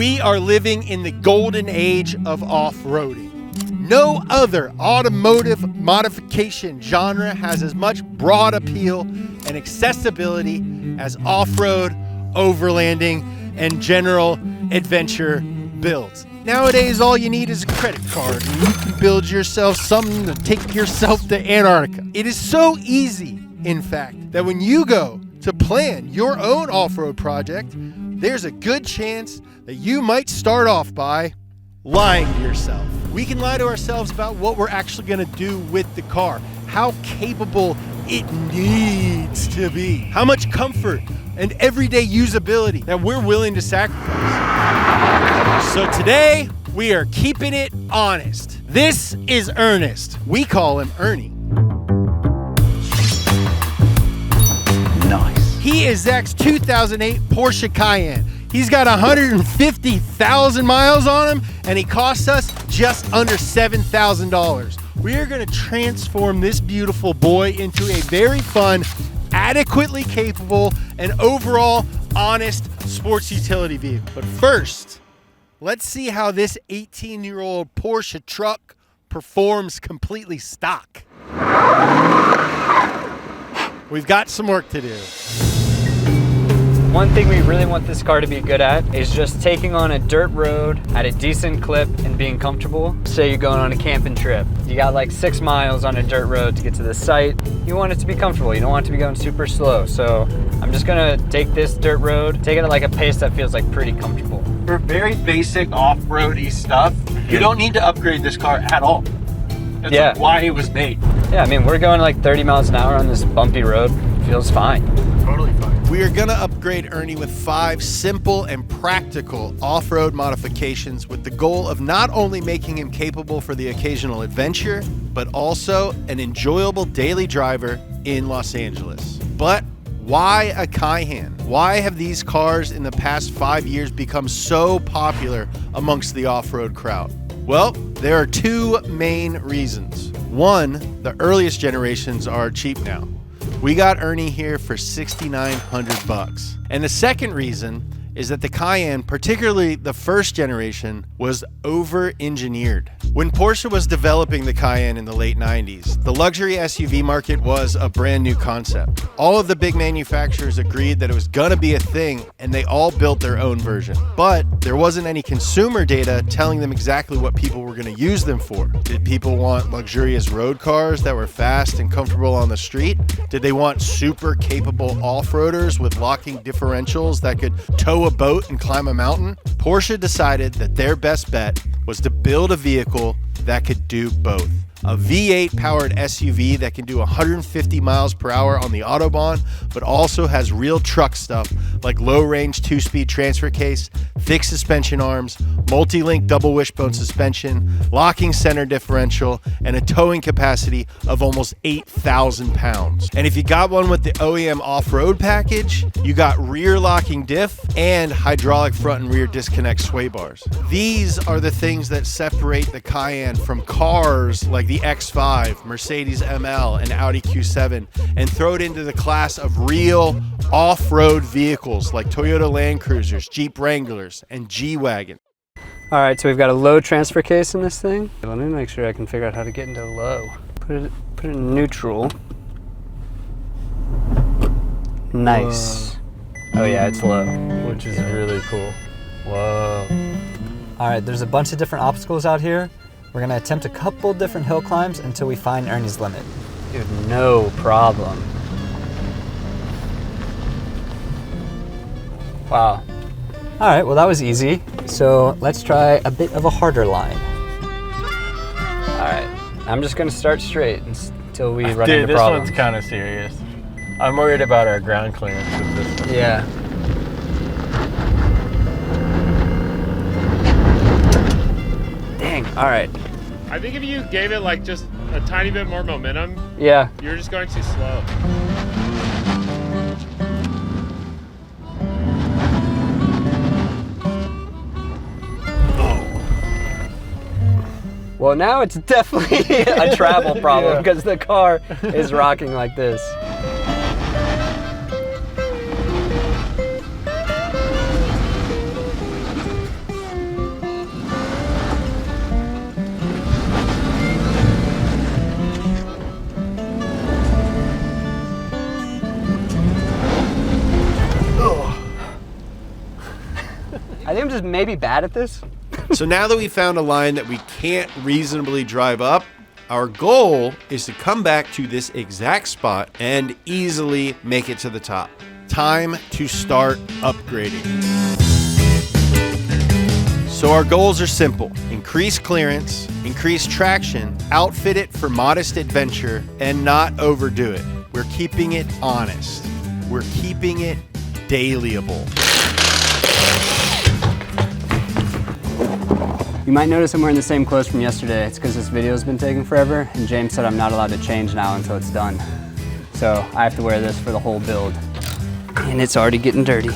We are living in the golden age of off-roading. No other automotive modification genre has as much broad appeal and accessibility as off-road, overlanding, and general adventure builds. Nowadays, all you need is a credit card and you can build yourself something to take yourself to Antarctica. It is so easy, in fact, that when you go to plan your own off-road project, there's a good chance that you might start off by lying to yourself. We can lie to ourselves about what we're actually going to do with the car, how capable it needs to be, how much comfort and everyday usability that we're willing to sacrifice. So today, we are keeping it honest. This is Ernest. We call him Ernie. Nice. He is Zach's 2008 Porsche Cayenne. He's got 150,000 miles on him, and he costs us just under $7,000. We are going to transform this beautiful boy into a very fun, adequately capable, and overall honest sports utility vehicle. But first, let's see how this 18-year-old Porsche truck performs completely stock. We've got some work to do. One thing we really want this car to be good at is just taking on a dirt road at a decent clip and being comfortable. Say you're going on a camping trip. You got like 6 miles on a dirt road to get to the site. You want it to be comfortable. You don't want it to be going super slow. So I'm just gonna take this dirt road, take it at like a pace that feels like pretty comfortable. For very basic off-roady stuff, you don't need to upgrade this car at all. That's like why it was made. Yeah, I mean, we're going like 30 miles an hour on this bumpy road. Feels fine. Totally fine. We are gonna upgrade Ernie with 5 simple and practical off-road modifications with the goal of not only making him capable for the occasional adventure, but also an enjoyable daily driver in Los Angeles. But why a Cayenne? Why have these cars in the past 5 years become so popular amongst the off-road crowd? Well, there are 2 main reasons. One, the earliest generations are cheap now. We got Ernie here for $6,900. And the second reason is that the Cayenne, particularly the first generation, was over-engineered. When Porsche was developing the Cayenne in the late 90s, the luxury SUV market was a brand new concept. All of the big manufacturers agreed that it was gonna be a thing, and they all built their own version. But there wasn't any consumer data telling them exactly what people were gonna use them for. Did people want luxurious road cars that were fast and comfortable on the street? Did they want super capable off-roaders with locking differentials that could tow a boat and climb a mountain? Porsche decided that their best bet was to build a vehicle that could do both. A V8 powered SUV that can do 150 miles per hour on the Autobahn, but also has real truck stuff like low range 2-speed transfer case, thick suspension arms, multi-link double wishbone suspension, locking center differential, and a towing capacity of almost 8,000 pounds. And if you got one with the OEM off-road package, you got rear locking diff and hydraulic front and rear disconnect sway bars. These are the things that separate the Cayenne from cars like the X5, Mercedes ML, and Audi Q7, and throw it into the class of real off-road vehicles like Toyota Land Cruisers, Jeep Wranglers, and G-Wagon. All right, so we've got a low transfer case in this thing. Let me make sure I can figure out how to get into low. Put it in neutral. Nice. Whoa. Oh yeah, it's low. Which is really cool. Whoa. All right, there's a bunch of different obstacles out here. We're gonna attempt a couple different hill climbs until we find Ernie's limit. Dude, no problem. Wow. All right, well that was easy. So let's try a bit of a harder line. All right, I'm just gonna start straight until we run into problems. This one's kind of serious. I'm worried about our ground clearance with this one. Yeah. Dang, all right. I think if you gave it like just a tiny bit more momentum, yeah, you're just going too slow. Well, now it's definitely a travel problem because the car is rocking like this. I think I'm just maybe bad at this. So now that we found a line that we can't reasonably drive up, our goal is to come back to this exact spot and easily make it to the top. Time to start upgrading. So our goals are simple: increase clearance, increase traction, outfit it for modest adventure, and not overdo it. We're keeping it honest. We're keeping it dailyable. You might notice I'm wearing the same clothes from yesterday. It's because this video's been taking forever, and James said I'm not allowed to change now until it's done. So I have to wear this for the whole build. And it's already getting dirty.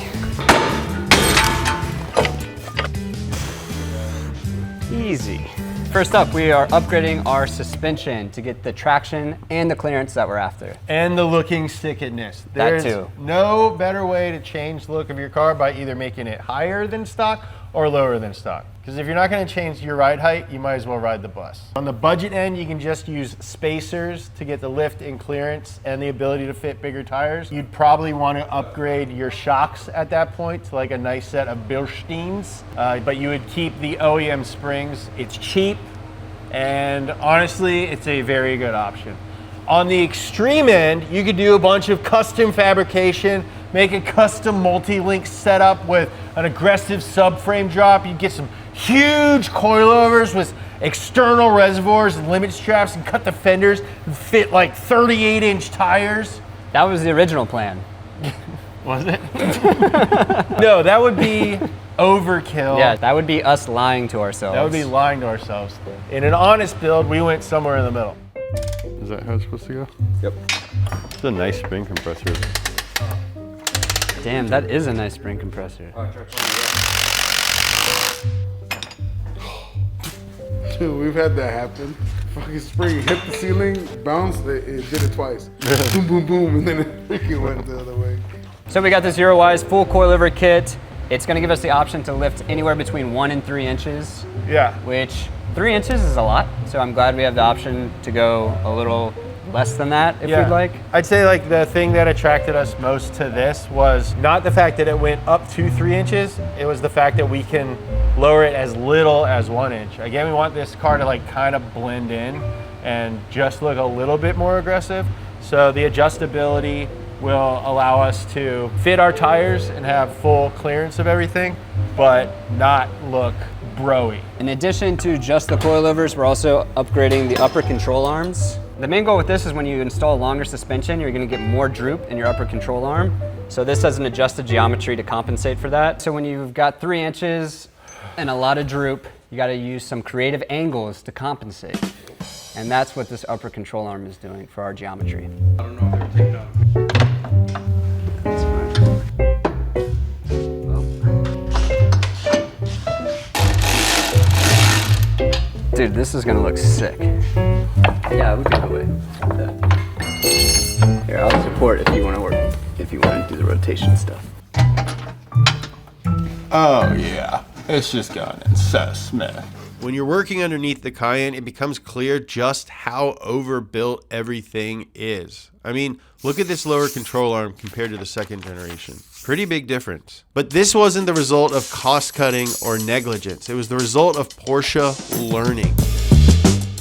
Easy. First up, we are upgrading our suspension to get the traction and the clearance that we're after. And the looking stickedness. There's too. no better way to change the look of your car by either making it higher than stock or lower than stock. Because if you're not going to change your ride height, you might as well ride the bus. On the budget end, you can just use spacers to get the lift and clearance and the ability to fit bigger tires. You'd probably want to upgrade your shocks at that point to like a nice set of Bilsteins, but you would keep the OEM springs. It's cheap, and honestly, it's a very good option. On the extreme end, you could do a bunch of custom fabrication, make a custom multi-link setup with an aggressive subframe drop. You get some huge coilovers with external reservoirs and limit straps and cut the fenders and fit like 38-inch tires. That was the original plan. Was it? No, that would be overkill. Yeah, that would be us lying to ourselves. That would be lying to ourselves. In an honest build, we went somewhere in the middle. Is that how it's supposed to go? Yep. It's a nice spring compressor. Damn, that is a nice spring compressor. Dude, we've had that happen. Fucking spring hit the ceiling, bounced, it did it twice. Boom, boom, boom, and then it freaking went the other way. So we got this Eurowise full coilover kit. It's gonna give us the option to lift anywhere between 1 and 3 inches. Yeah. Which 3 inches is a lot. So I'm glad we have the option to go a little less than that if we'd like. I'd say like the thing that attracted us most to this was not the fact that it went up to 3 inches, it was the fact that we can lower it as little as 1 inch. Again, we want this car to like kind of blend in and just look a little bit more aggressive. So the adjustability will allow us to fit our tires and have full clearance of everything, but not look bro-y. In addition to just the coilovers, we're also upgrading the upper control arms. The main goal with this is when you install longer suspension, you're gonna get more droop in your upper control arm. So this has an adjusted geometry to compensate for that. So when you've got 3 inches and a lot of droop, you gotta use some creative angles to compensate. And that's what this upper control arm is doing for our geometry. I don't know if they're taking off. That's fine. Dude, this is gonna look sick. Yeah, we can go away. Here, I'll support if you wanna work, if you wanna do the rotation stuff. Oh yeah, it's just going in so smooth. When you're working underneath the Cayenne, it becomes clear just how overbuilt everything is. I mean, look at this lower control arm compared to the second generation. Pretty big difference. But this wasn't the result of cost cutting or negligence. It was the result of Porsche learning.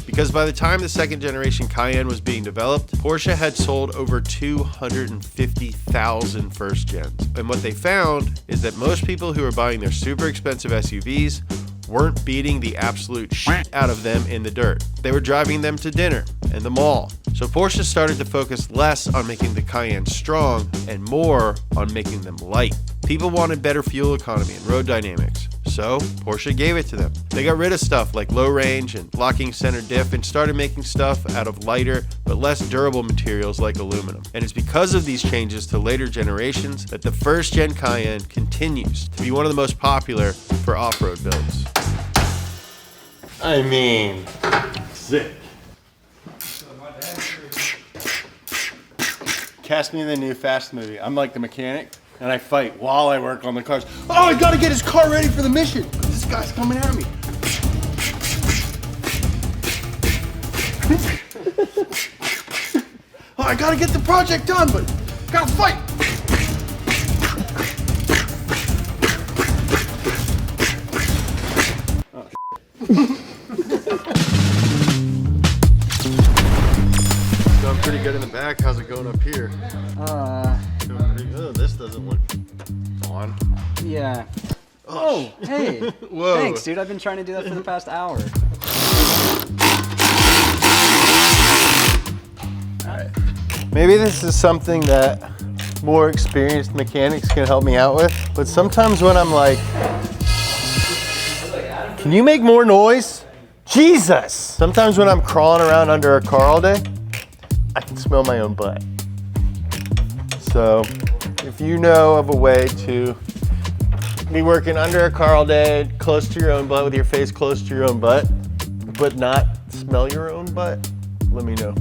Because by the time the second generation Cayenne was being developed, Porsche had sold over 250,000 first gens. And what they found is that most people who were buying their super expensive SUVs weren't beating the absolute shit out of them in the dirt. They were driving them to dinner and the mall. So Porsche started to focus less on making the Cayenne strong and more on making them light. People wanted better fuel economy and road dynamics, so Porsche gave it to them. They got rid of stuff like low range and locking center diff and started making stuff out of lighter but less durable materials like aluminum. And it's because of these changes to later generations that the first gen Cayenne continues to be one of the most popular for off-road builds. I mean, sick. Cast me in the new Fast movie. I'm like the mechanic, and I fight while I work on the cars. Oh, I gotta get his car ready for the mission. This guy's coming at me. Oh, I gotta get the project done, but gotta fight. Going pretty good in the back. How's it going up here? Doing pretty good. This doesn't look on. Yeah. Oh, hey. Whoa. Thanks, dude. I've been trying to do that for the past hour. Maybe this is something that more experienced mechanics can help me out with, but sometimes when I'm like, can you make more noise? Jesus! Sometimes when I'm crawling around under a car all day, I can smell my own butt. So if you know of a way to be working under a car all day, close to your own butt, with your face close to your own butt, but not smell your own butt, let me know.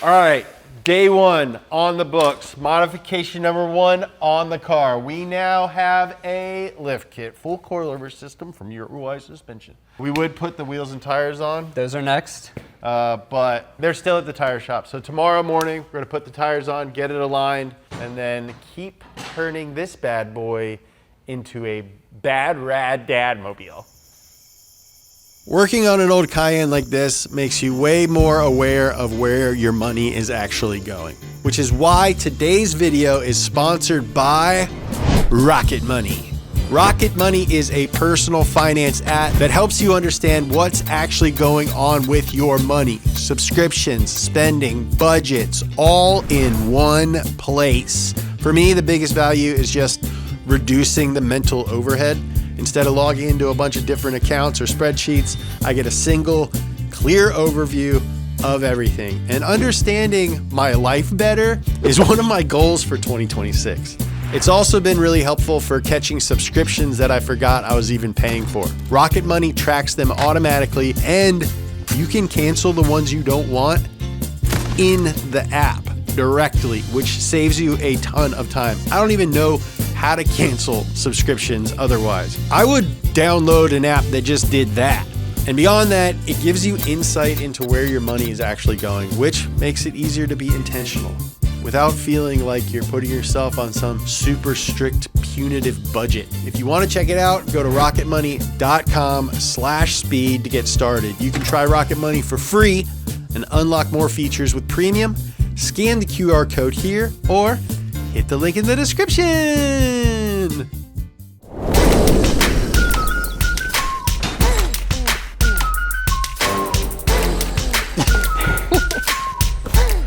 All right. Day one on the books, modification number one on the car. We now have a lift kit, full coilover system from Uruguay Suspension. We would put the wheels and tires on, Those are next. but they're still at the tire shop. So tomorrow morning, we're gonna put the tires on, get it aligned, and then keep turning this bad boy into a bad rad dad mobile. Working on an old Cayenne like this makes you way more aware of where your money is actually going, which is why today's video is sponsored by Rocket Money. Rocket Money is a personal finance app that helps you understand what's actually going on with your money. Subscriptions, spending, budgets, all in one place. For me, the biggest value is just reducing the mental overhead. Instead of logging into a bunch of different accounts or spreadsheets, I get a single, clear overview of everything. And understanding my life better is one of my goals for 2026. It's also been really helpful for catching subscriptions that I forgot I was even paying for. Rocket Money tracks them automatically, and you can cancel the ones you don't want in the app directly, which saves you a ton of time. I don't even know how to cancel subscriptions otherwise. I would download an app that just did that. And beyond that, it gives you insight into where your money is actually going, which makes it easier to be intentional without feeling like you're putting yourself on some super strict punitive budget. If you want to check it out, go to rocketmoney.com/speed to get started. You can try Rocket Money for free and unlock more features with premium. Scan the QR code here or hit the link in the description.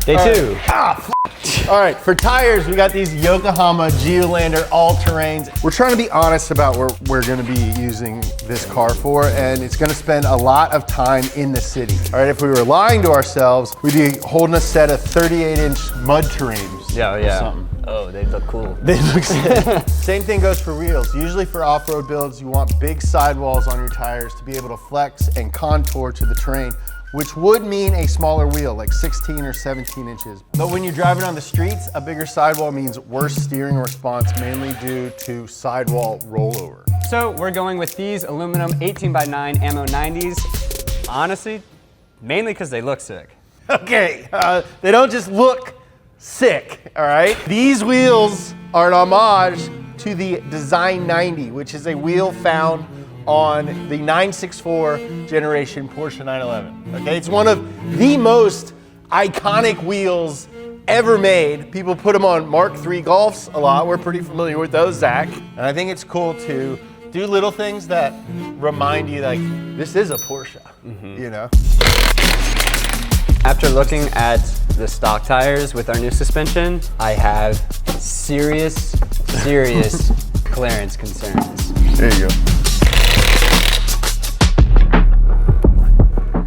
Day two. All right, for tires, we got these Yokohama Geolander all-terrains. We're trying to be honest about what we're gonna be using this car for, and it's gonna spend a lot of time in the city. All right, if we were lying to ourselves, we'd be holding a set of 38-inch mud terrains. Yeah, or yeah. something. Oh, they look cool. They look sick. Same thing goes for wheels. Usually for off-road builds, you want big sidewalls on your tires to be able to flex and contour to the terrain, which would mean a smaller wheel, like 16 or 17 inches. But when you're driving on the streets, a bigger sidewall means worse steering response, mainly due to sidewall rollover. So we're going with these aluminum 18x9 ammo 90s. Honestly, mainly because they look sick. Okay, they don't just look sick, all right? These wheels are an homage to the Design 90, which is a wheel found on the 964 generation Porsche 911. Okay, it's one of the most iconic wheels ever made. People put them on Mark III Golfs a lot. We're pretty familiar with those, Zach. And I think it's cool to do little things that remind you like, this is a Porsche, you know? After looking at the stock tires with our new suspension, I have serious clearance concerns. There you go.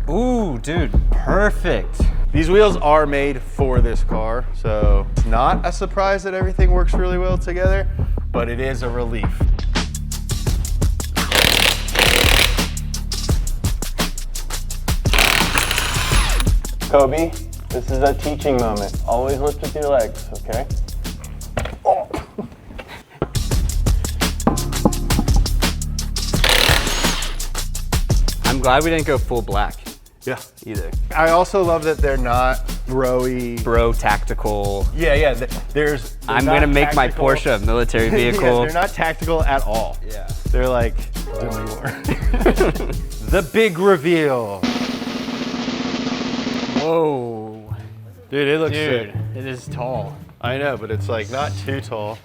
Ooh, dude, perfect. These wheels are made for this car, so it's not a surprise that everything works really well together, but it is a relief. Kobe, this is a teaching moment. Always lift with your legs, okay? Oh. I'm glad we didn't go full black. Yeah. either. I also love that they're not broy. Bro tactical. Yeah. They're I'm not gonna make my tactical. Porsche a military vehicle. Yeah, they're not tactical at all. Yeah. They're like, demure. The big reveal. Whoa. Dude, it looks Dude, sick. it is tall. I know, but it's like not too tall.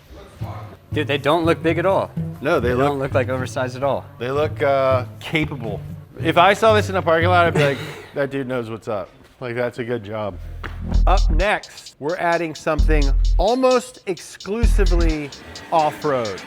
Dude, they don't look big at all. No, They don't look like oversized at all. They look capable. If I saw this in a parking lot, I'd be like, that dude knows what's up. Like, that's a good job. Up next, we're adding something almost exclusively off-road.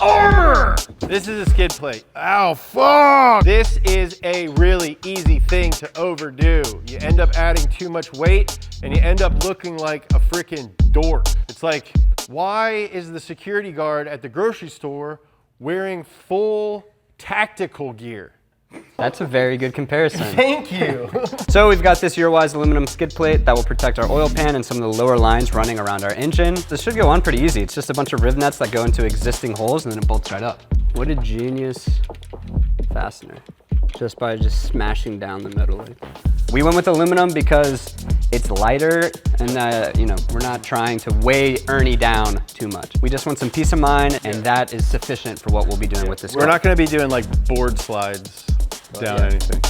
Armor! This is a skid plate. Ow, fuck! This is a really easy thing to overdo. You end up adding too much weight and you end up looking like a freaking dork. It's like, why is the security guard at the grocery store wearing full tactical gear? That's a very good comparison. Thank you. So we've got this Eurowise aluminum skid plate that will protect our oil pan and some of the lower lines running around our engine. This should go on pretty easy. It's just a bunch of rivnets that go into existing holes and then it bolts right up. What a genius fastener. Just by smashing down the middle like that. We went with aluminum because it's lighter and you know, we're not trying to weigh Ernie down too much. We just want some peace of mind and that is sufficient for what we'll be doing with this We're car. not gonna be doing like board slides down anything.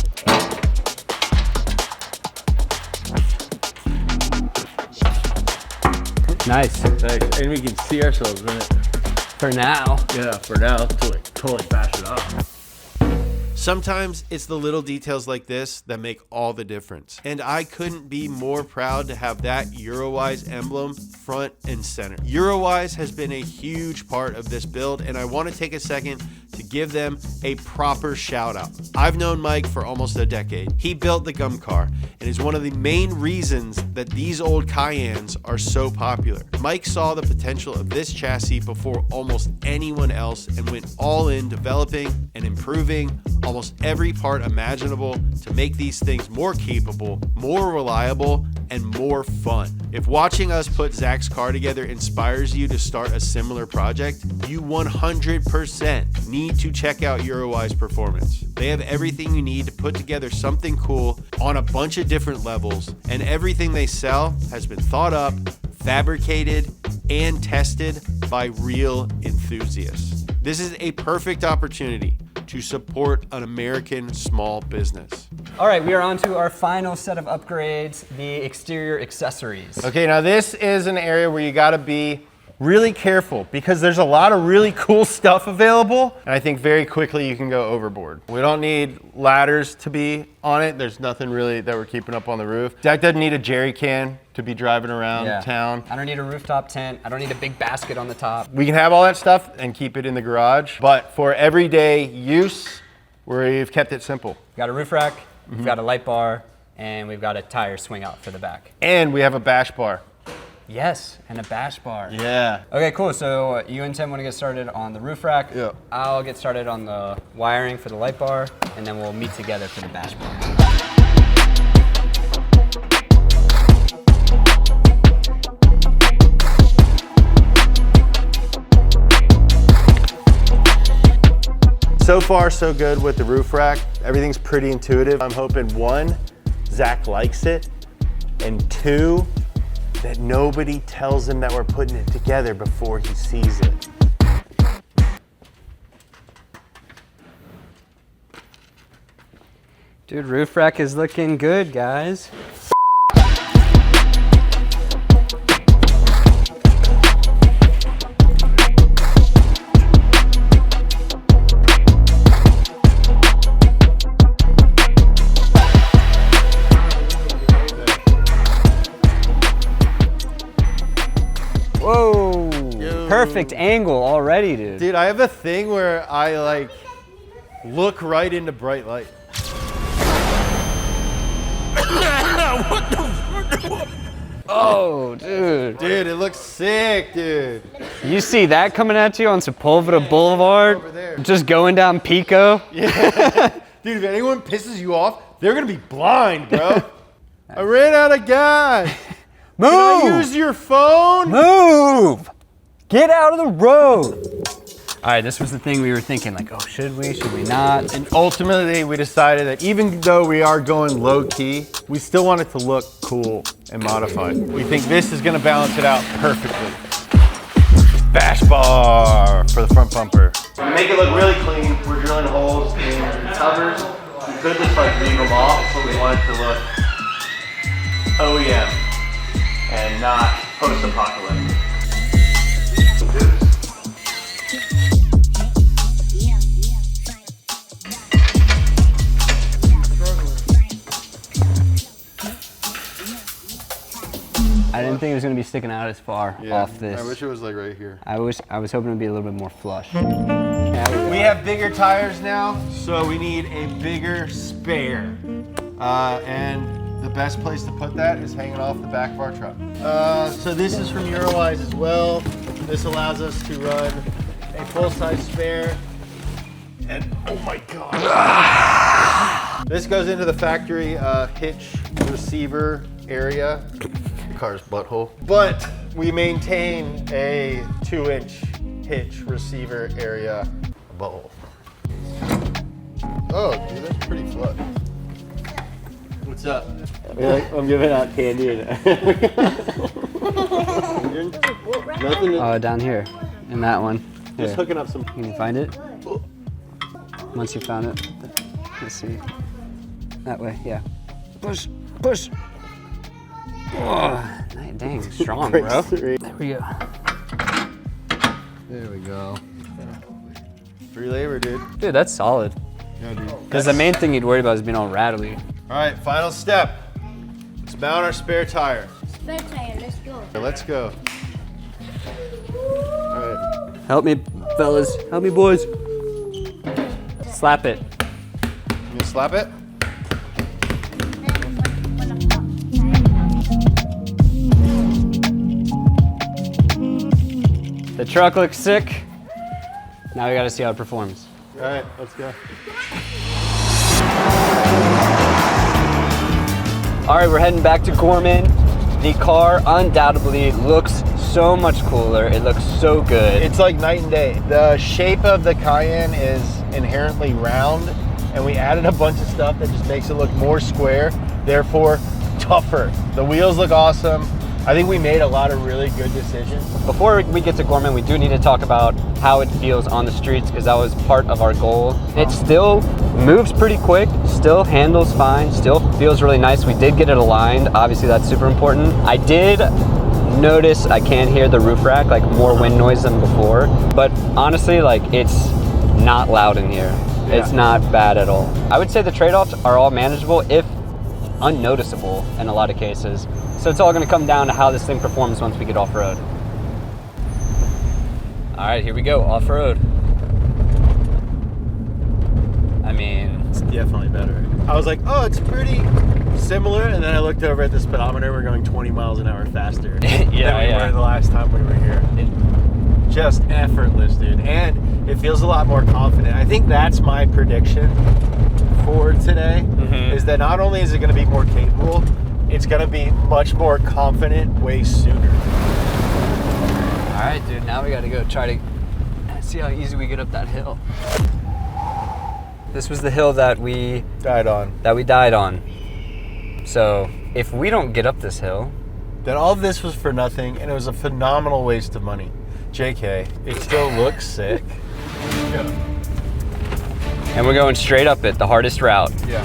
Nice. Nice. And we can see ourselves in it. For now. Yeah, for now, till we totally bash it up. Sometimes it's the little details like this that make all the difference. And I couldn't be more proud to have that Eurowise emblem front and center. Eurowise has been a huge part of this build, and I want to take a second to give them a proper shout out. I've known Mike for almost a decade. He built the Gum car and is one of the main reasons that these old Cayennes are so popular. Mike saw the potential of this chassis before almost anyone else and went all in developing and improving almost every part imaginable to make these things more capable, more reliable, and more fun. If watching us put Zach's car together inspires you to start a similar project, you 100% need to check out Eurowise Performance. They have everything you need to put together something cool on a bunch of different levels, and everything they sell has been thought up, fabricated, and tested by real enthusiasts. This is a perfect opportunity to support an American small business. All right, we are on to our final set of upgrades, the exterior accessories. Okay, now this is an area where you gotta be really careful because there's a lot of really cool stuff available, and I think very quickly you can go overboard. We don't need ladders to be on it. There's nothing really that we're keeping up on the roof. Zach doesn't need a jerry can to be driving around town. I don't need a rooftop tent. I don't need a big basket on the top. We can have all that stuff and keep it in the garage, but for everyday use, we've kept it simple. We've got a roof rack, we've got a light bar, and we've got a tire swing out for the back. And we have a bash bar. Yes, and a bash bar. Yeah. Okay, cool. So you and Tim want to get started on the roof rack. Yeah. I'll get started on the wiring for the light bar, and then we'll meet together for the bash bar. So far, so good with the roof rack. Everything's pretty intuitive. I'm hoping 1, Zach likes it, and 2, that nobody tells him that we're putting it together before he sees it. Dude, roof rack is looking good, guys. Whoa, perfect angle already, dude. Dude, I have a thing where I like look right into bright light. Oh, dude. Dude, it looks sick, dude. You see that coming at you on Sepulveda Boulevard? Over there. Just going down Pico? Yeah. Dude, if anyone pisses you off, they're gonna be blind, bro. I ran out of gas. Move! Can I use your phone? Move! Get out of the road! All right, this was the thing we were thinking, like, oh, should we not? And ultimately, we decided that even though we are going low key, we still want it to look cool and modified. We think this is gonna balance it out perfectly. Bash bar for the front bumper. To make it look really clean, we're drilling holes in the covers. We could just like leave them off, but we want it to look OEM and not post-apocalyptic. I didn't think it was gonna be sticking out as far off this. I wish it was like right here. I was hoping it'd be a little bit more flush. We have bigger tires now, so we need a bigger spare. And the best place to put that is hanging off the back of our truck. So this is from Eurowise as well. This allows us to run a full-size spare. And oh my God. This goes into the factory hitch receiver area. The car's butthole. But we maintain a 2-inch hitch receiver area butthole. Oh, dude, that's pretty flat. What's up? I'm giving out candy. Nothing. Oh, down here, in that one. Just Here. hooking up some. Can you find it? Once you found it, let's see. That way, yeah. Push, push. Oh, dang, strong, bro. There we go. There we go. Free labor, dude. Dude, that's solid. Yeah, dude. Because the main thing you'd worry about is being all rattly. All right, final step. Let's mount our spare tire. Spare tire, let's go. Let's go. All right. Help me, fellas. Help me, boys. Slap it. You gonna slap it? The truck looks sick. Now we gotta see how it performs. All right, let's go. All right, we're heading back to Gorman. The car undoubtedly looks so much cooler. It looks so good. It's like night and day. The shape of the Cayenne is inherently round, and we added a bunch of stuff that just makes it look more square, therefore tougher. The wheels look awesome. I think we made a lot of really good decisions. Before we get to Gorman, we do need to talk about how it feels on the streets because that was part of our goal. It still moves pretty quick, still handles fine, still feels really nice. We did get it aligned. Obviously, that's super important. I did notice I can't hear the roof rack, like more wind noise than before. But honestly, like it's not loud in here. Yeah. It's not bad at all. I would say the trade-offs are all manageable, if unnoticeable in a lot of cases. So it's all gonna come down to how this thing performs once we get off-road. All right, here we go, off-road. I mean, It's definitely better. I was like, oh, it's pretty similar, and then I looked over at the speedometer. We're going 20 miles an hour faster than we were the last time we were here. Just effortless, dude. And it feels a lot more confident. I think that's my prediction for today, is that not only is it going to be more capable, it's going to be much more confident way sooner. all right, dude, now we gotta go try to see how easy we get up that hill. This was the hill that we Died on. died on. So if we don't get up this hill, Then all of this was for nothing, and it was a phenomenal waste of money. JK, it still looks sick. and we're going straight up it, the hardest route. Yeah.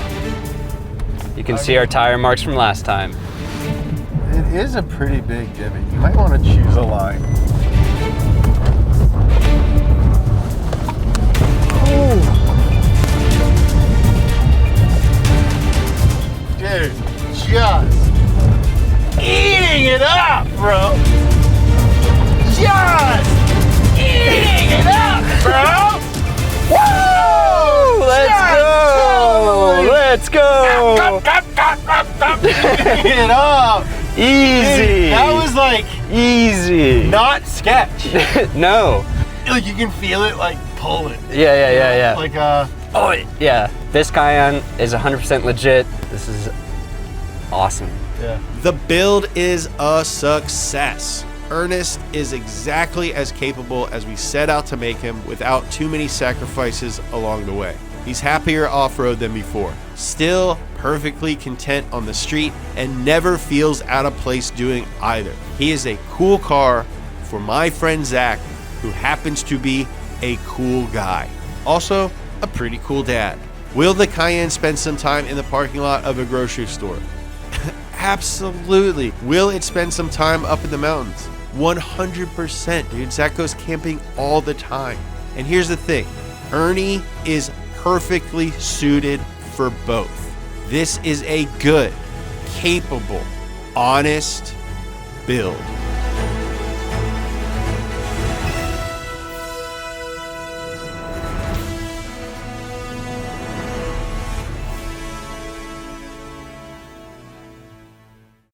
You can see our tire marks from last time. It is a pretty big divot. You might want to choose a line. Dude, just eating it up, bro. Just eating it up, bro. Woo! Let's go! Eating it up. Easy! Dude, that was like easy! not sketch. No! Like you can feel it like pulling. Yeah. Like Oh, yeah. This Cayenne is 100% legit. This is awesome. yeah. The build is a success. Ernest is exactly as capable as we set out to make him without too many sacrifices along the way. He's happier off-road than before, still perfectly content on the street, and never feels out of place doing either. He is a cool car for my friend Zach, who happens to be a cool guy. Also, a pretty cool dad. Will the Cayenne spend some time in the parking lot of a grocery store? Absolutely. Will it spend some time up in the mountains? 100%, dude. Zach goes camping all the time. And here's the thing, Ernie is perfectly suited for both. This is a good, capable, honest build.